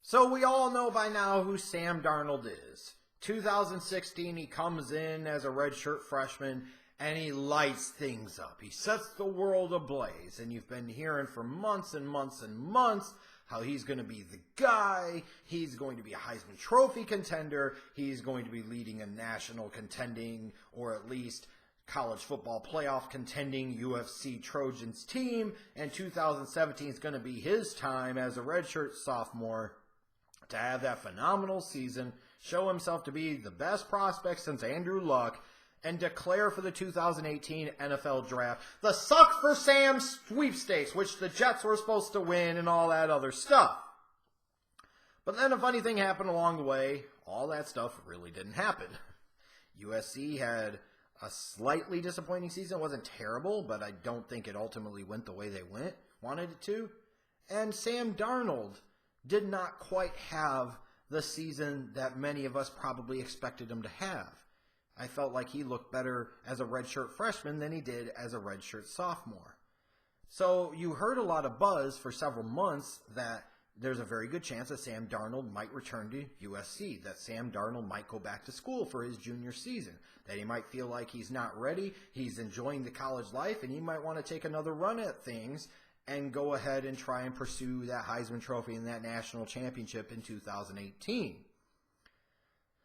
So we all know by now who Sam Darnold is. 2016, he comes in as a redshirt freshman and he lights things up. He sets the world ablaze, and you've been hearing for months and months and months how he's going to be the guy. He's going to be a Heisman Trophy contender. He's going to be leading a national contending, or at least college football playoff contending UFC Trojans team. And 2017 is going to be his time as a redshirt sophomore to have that phenomenal season, show himself to be the best prospect since Andrew Luck, and declare for the 2018 NFL Draft the Suck for Sam sweepstakes, which the Jets were supposed to win and all that other stuff. But then a funny thing happened along the way. All that stuff really didn't happen. USC had a slightly disappointing season. It wasn't terrible, but I don't think it ultimately went the way they wanted it to. And Sam Darnold did not quite have the season that many of us probably expected him to have. I felt like he looked better as a redshirt freshman than he did as a redshirt sophomore. So you heard a lot of buzz for several months that there's a very good chance that Sam Darnold might return to USC, that Sam Darnold might go back to school for his junior season, that he might feel like he's not ready, he's enjoying the college life, and he might want to take another run at things and go ahead and try and pursue that Heisman Trophy and that national championship in 2018.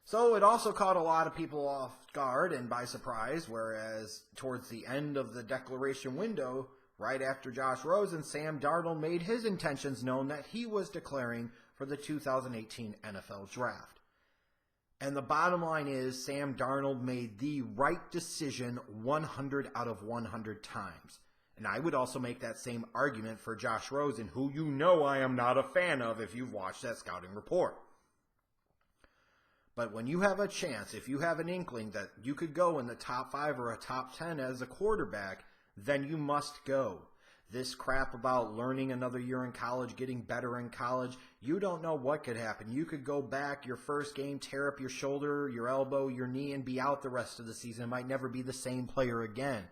So it also caught a lot of people off guard and by surprise, whereas towards the end of the declaration window, right after Josh Rosen, Sam Darnold made his intentions known that he was declaring for the 2018 NFL Draft. And the bottom line is Sam Darnold made the right decision 100 out of 100 times. And I would also make that same argument for Josh Rosen, who you know I am not a fan of if you've watched that scouting report. But when you have a chance, if you have an inkling that you could go in the top 5 or a top 10 as a quarterback, then you must go. This crap about learning another year in college, getting better in college, you don't know what could happen. You could go back your first game, tear up your shoulder, your elbow, your knee, and be out the rest of the season. It might never be the same player again.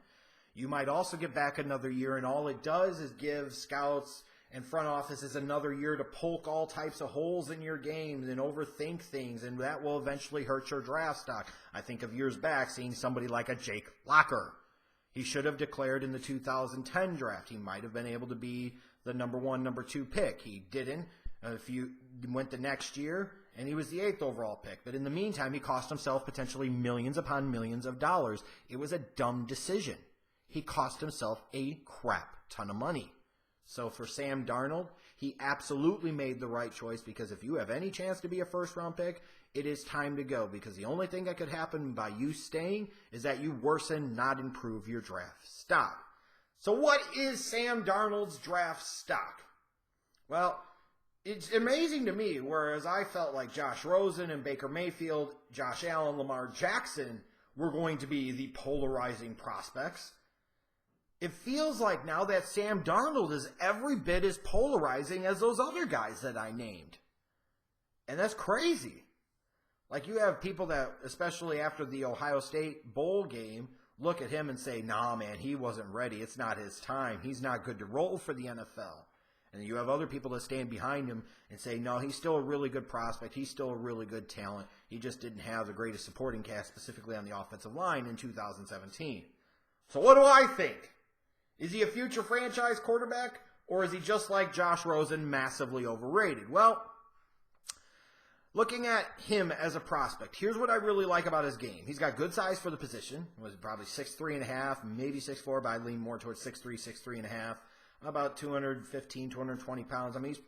You might also get back another year, and all it does is give scouts and front offices another year to poke all types of holes in your games and overthink things, and that will eventually hurt your draft stock. I think of years back seeing somebody like a Jake Locker. He should have declared in the 2010 draft. He might have been able to be the number 1, number 2 pick. He didn't. If you went the next year, and he was the 8th overall pick. But in the meantime, he cost himself potentially millions upon millions of dollars. It was a dumb decision. He cost himself a crap ton of money. So for Sam Darnold, he absolutely made the right choice, because if you have any chance to be a first-round pick, it is time to go, because the only thing that could happen by you staying is that you worsen, not improve your draft stock. So what is Sam Darnold's draft stock? Well, it's amazing to me, whereas I felt like Josh Rosen and Baker Mayfield, Josh Allen, Lamar Jackson were going to be the polarizing prospects. It feels like now that Sam Darnold is every bit as polarizing as those other guys that I named. And that's crazy. Like, you have people that, especially after the Ohio State bowl game, look at him and say, nah, man, he wasn't ready. It's not his time. He's not good to roll for the NFL. And you have other people that stand behind him and say, no, he's still a really good prospect. He's still a really good talent. He just didn't have the greatest supporting cast, specifically on the offensive line in 2017. So what do I think? Is he a future franchise quarterback, or is he just like Josh Rosen, massively overrated? Well, looking at him as a prospect, here's what I really like about his game. He's got good size for the position. He was probably 6'3.5", maybe 6'4", but I lean more towards 6'3", 6'3.5", about 215, 220 pounds. I mean, he's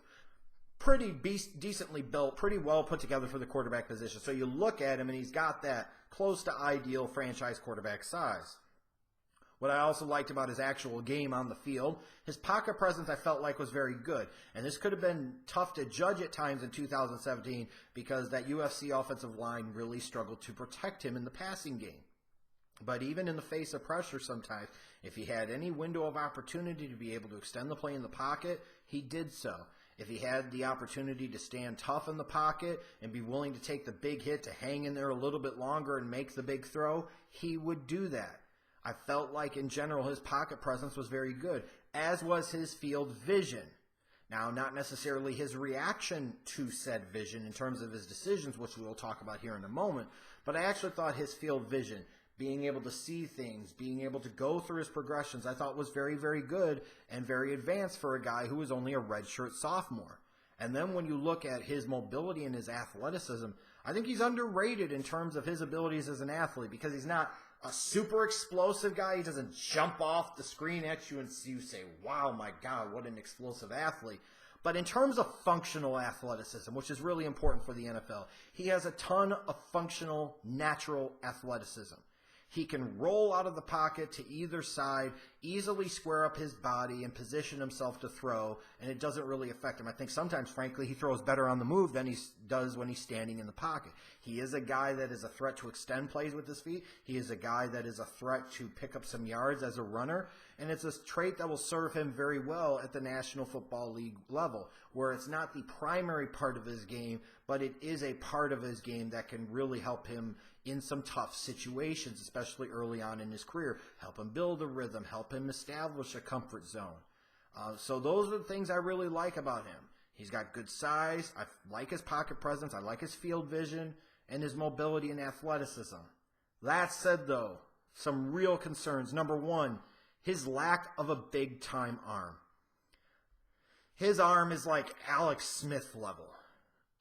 pretty decently built, pretty well put together for the quarterback position. So you look at him, and he's got that close to ideal franchise quarterback size. What I also liked about his actual game on the field, his pocket presence I felt like was very good. And this could have been tough to judge at times in 2017 because that UFC offensive line really struggled to protect him in the passing game. But even in the face of pressure sometimes, if he had any window of opportunity to be able to extend the play in the pocket, he did so. If he had the opportunity to stand tough in the pocket and be willing to take the big hit to hang in there a little bit longer and make the big throw, he would do that. I felt like, in general, his pocket presence was very good, as was his field vision. Now, not necessarily his reaction to said vision in terms of his decisions, which we will talk about here in a moment, but I actually thought his field vision, being able to see things, being able to go through his progressions, I thought was very, very good and very advanced for a guy who was only a redshirt sophomore. And then when you look at his mobility and his athleticism, I think he's underrated in terms of his abilities as an athlete because he's not a super explosive guy. He doesn't jump off the screen at you and you say, wow, my God, what an explosive athlete. But in terms of functional athleticism, which is really important for the NFL, he has a ton of functional, natural athleticism. He can roll out of the pocket to either side, easily square up his body and position himself to throw, and it doesn't really affect him. I think sometimes, frankly, he throws better on the move than he does when he's standing in the pocket. He is a guy that is a threat to extend plays with his feet. He is a guy that is a threat to pick up some yards as a runner, and it's a trait that will serve him very well at the National Football League level, where it's not the primary part of his game, but it is a part of his game that can really help him in some tough situations, especially early on in his career. Help him build a rhythm, help him establish a comfort zone. So those are the things I really like about him. He's got good size. I like his pocket presence. I like his field vision and his mobility and athleticism. That said, though, some real concerns. Number one, his lack of a big-time arm. His arm is like Alex Smith level.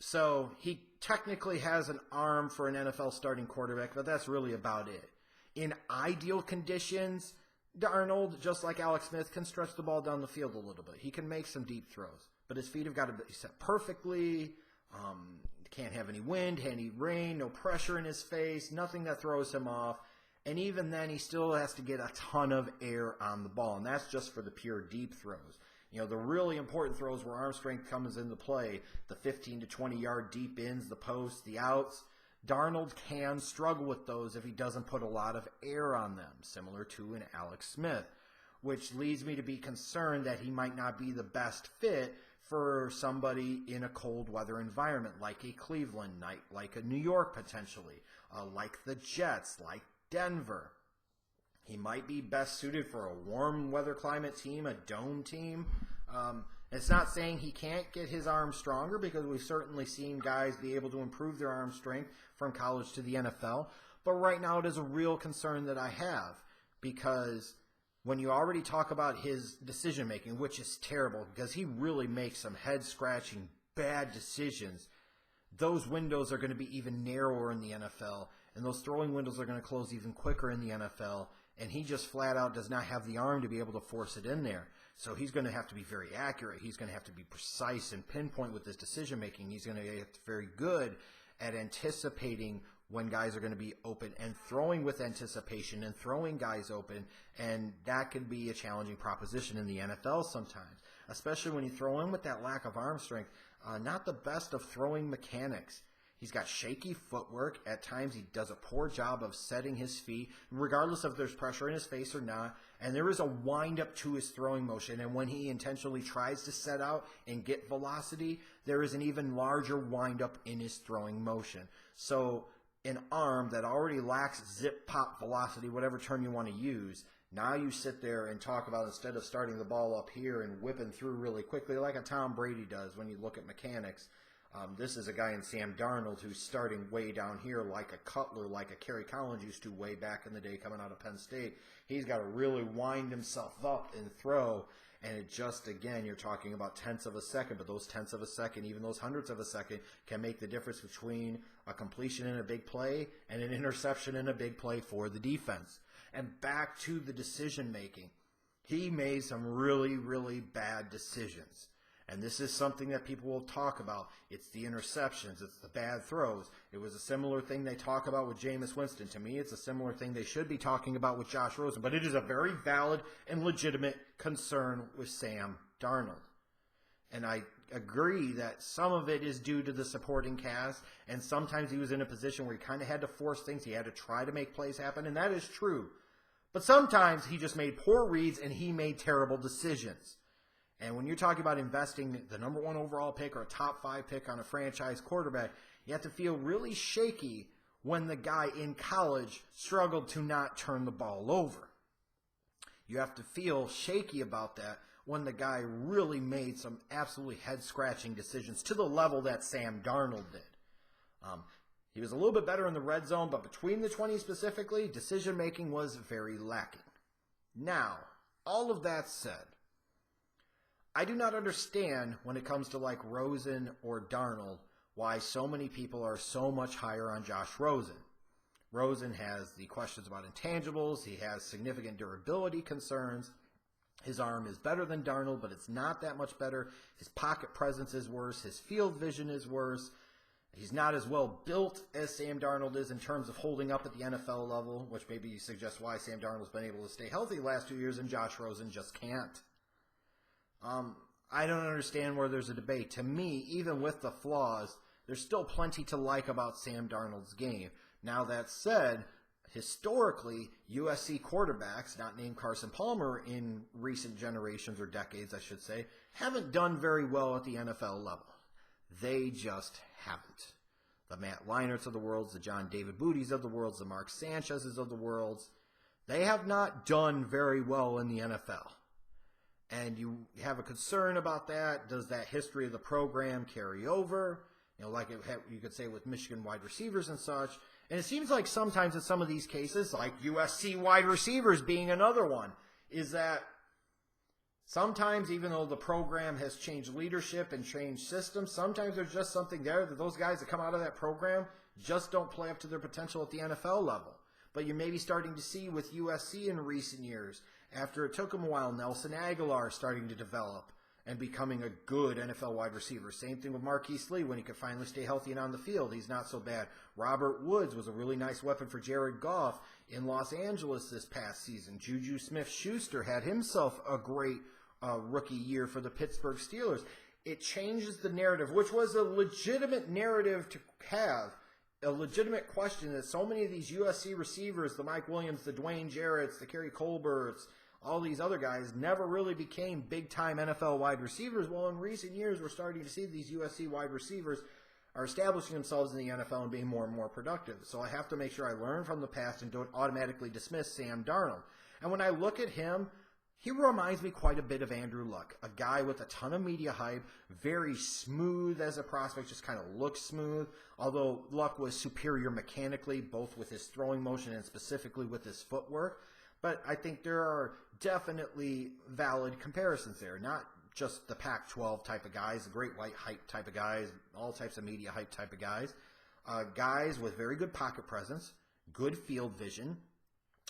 So he technically has an arm for an NFL starting quarterback, but that's really about it. In ideal conditions, Darnold, just like Alex Smith, can stretch the ball down the field a little bit. He can make some deep throws, but his feet have got to be set perfectly. Can't have any wind, any rain, no pressure in his face, nothing that throws him off. And even then, he still has to get a ton of air on the ball, and that's just for the pure deep throws. You know, the really important throws where arm strength comes into play, the 15 to 20-yard deep ins, the posts, the outs, Darnold can struggle with those if he doesn't put a lot of air on them, similar to an Alex Smith, which leads me to be concerned that he might not be the best fit for somebody in a cold weather environment like a Cleveland, like a New York potentially, like the Jets, like Denver. He might be best suited for a warm weather climate team, a dome team. It's not saying he can't get his arm stronger because we've certainly seen guys be able to improve their arm strength from college to the NFL. But right now it is a real concern that I have because when you already talk about his decision making, which is terrible because he really makes some head scratching bad decisions, those windows are going to be even narrower in the NFL, and those throwing windows are going to close even quicker in the NFL. And he just flat out does not have the arm to be able to force it in there. So he's going to have to be very accurate. He's going to have to be precise and pinpoint with his decision making. He's going to get very good at anticipating when guys are going to be open and throwing with anticipation and throwing guys open. And that can be a challenging proposition in the NFL sometimes, especially when you throw in with that lack of arm strength. Not the best of throwing mechanics. He's got shaky footwork. At times he does a poor job of setting his feet, regardless if there's pressure in his face or not. And there is a wind-up to his throwing motion. And when he intentionally tries to set out and get velocity, there is an even larger wind-up in his throwing motion. So an arm that already lacks zip-pop velocity, whatever term you want to use, now you sit there and talk about, instead of starting the ball up here and whipping through really quickly like a Tom Brady does when you look at mechanics, this is a guy in Sam Darnold who's starting way down here like a Cutler, like a Kerry Collins used to way back in the day coming out of Penn State. He's got to really wind himself up and throw, and it just, again, you're talking about tenths of a second, but those tenths of a second, even those hundredths of a second, can make the difference between a completion in a big play and an interception in a big play for the defense. And back to the decision-making. He made some really, really bad decisions. And this is something that people will talk about. It's the interceptions. It's the bad throws. It was a similar thing they talk about with Jameis Winston. To me, it's a similar thing they should be talking about with Josh Rosen. But it is a very valid and legitimate concern with Sam Darnold. And I agree that some of it is due to the supporting cast. And sometimes he was in a position where he kind of had to force things. He had to try to make plays happen. And that is true. But sometimes he just made poor reads and he made terrible decisions. And when you're talking about investing the number 1 overall pick or a top 5 pick on a franchise quarterback, you have to feel really shaky when the guy in college struggled to not turn the ball over. You have to feel shaky about that when the guy really made some absolutely head-scratching decisions to the level that Sam Darnold did. He was a little bit better in the red zone, but between the 20 specifically, decision-making was very lacking. Now, all of that said, I do not understand when it comes to like Rosen or Darnold why so many people are so much higher on Josh Rosen. Rosen has the questions about intangibles. He has significant durability concerns. His arm is better than Darnold, but it's not that much better. His pocket presence is worse. His field vision is worse. He's not as well built as Sam Darnold is in terms of holding up at the NFL level, which maybe suggests why Sam Darnold's been able to stay healthy the last 2 years and Josh Rosen just can't. I don't understand where there's a debate. To me, even with the flaws, there's still plenty to like about Sam Darnold's game. Now that said, historically, USC quarterbacks, not named Carson Palmer in recent generations or decades, I should say, haven't done very well at the NFL level. They just haven't. The Matt Leinerts of the world, the John David Booties of the world, the Mark Sanchez's of the world, they have not done very well in the NFL. And you have a concern about that. Does that history of the program carry over? You know, like you could say with Michigan wide receivers and such. And it seems like sometimes in some of these cases, like USC wide receivers being another one, is that sometimes even though the program has changed leadership and changed systems, sometimes there's just something there that those guys that come out of that program just don't play up to their potential at the NFL level. But you're maybe starting to see with USC in recent years, after it took them a while, Nelson Aguilar starting to develop and becoming a good NFL wide receiver. Same thing with Marquise Lee when he could finally stay healthy and on the field. He's not so bad. Robert Woods was a really nice weapon for Jared Goff in Los Angeles this past season. Juju Smith-Schuster had himself a great rookie year for the Pittsburgh Steelers. It changes the narrative, which was a legitimate narrative to have, a legitimate question that so many of these USC receivers, the Mike Williams, the Dwayne Jarretts, the Kerry Colberts, all these other guys never really became big-time NFL wide receivers. Well, in recent years, we're starting to see these USC wide receivers are establishing themselves in the NFL and being more and more productive. So I have to make sure I learn from the past and don't automatically dismiss Sam Darnold. And when I look at him, he reminds me quite a bit of Andrew Luck, a guy with a ton of media hype, very smooth as a prospect, just kind of looks smooth, although Luck was superior mechanically, both with his throwing motion and specifically with his footwork. But I think there are definitely valid comparisons there, not just the Pac-12 type of guys, the great white hype type of guys, all types of media hype type of guys, guys with very good pocket presence, good field vision,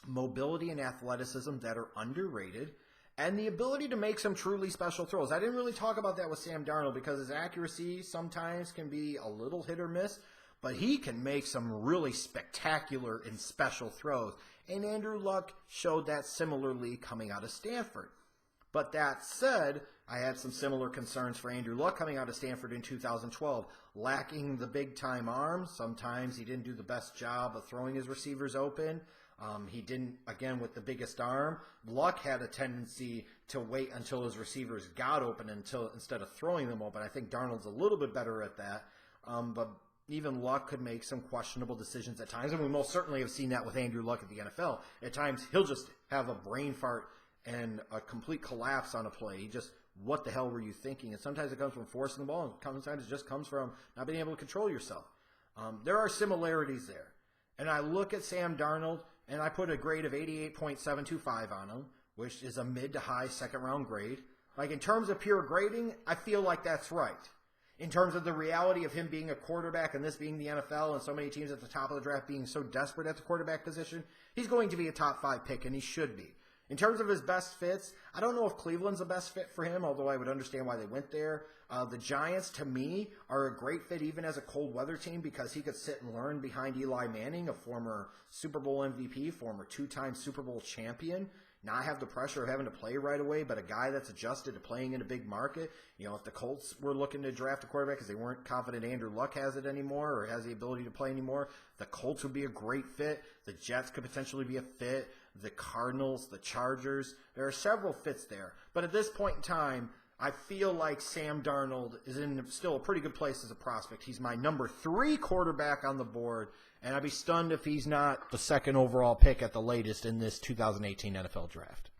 mobility and athleticism that are underrated, and the ability to make some truly special throws. I didn't really talk about that with Sam Darnold because his accuracy sometimes can be a little hit or miss, but he can make some really spectacular and special throws. And Andrew Luck showed that similarly coming out of Stanford. But that said, I had some similar concerns for Andrew Luck coming out of Stanford in 2012. Lacking the big-time arm, sometimes he didn't do the best job of throwing his receivers open. He didn't, again, with the biggest arm. Luck had a tendency to wait until his receivers got open instead of throwing them open. I think Darnold's a little bit better at that. But even Luck could make some questionable decisions at times, and we most certainly have seen that with Andrew Luck at the NFL. At times, he'll just have a brain fart and a complete collapse on a play. He just, what the hell were you thinking? And sometimes it comes from forcing the ball, and sometimes it just comes from not being able to control yourself. There are similarities there. And I look at Sam Darnold, and I put a grade of 88.725 on him, which is a mid to high second-round grade. Like, in terms of pure grading, I feel like that's right. In terms of the reality of him being a quarterback and this being the NFL and so many teams at the top of the draft being so desperate at the quarterback position, he's going to be a top 5 pick, and he should be. In terms of his best fits, I don't know if Cleveland's the best fit for him, although I would understand why they went there. The Giants, to me, are a great fit even as a cold weather team because he could sit and learn behind Eli Manning, a former Super Bowl MVP, former 2-time Super Bowl champion. Not have the pressure of having to play right away, but a guy that's adjusted to playing in a big market. You know, if the Colts were looking to draft a quarterback because they weren't confident Andrew Luck has it anymore or has the ability to play anymore, the Colts would be a great fit. The Jets could potentially be a fit. The Cardinals, the Chargers. There are several fits there. But at this point in time, I feel like Sam Darnold is in still a pretty good place as a prospect. He's my number 3 quarterback on the board, and I'd be stunned if he's not the second overall pick at the latest in this 2018 NFL Draft.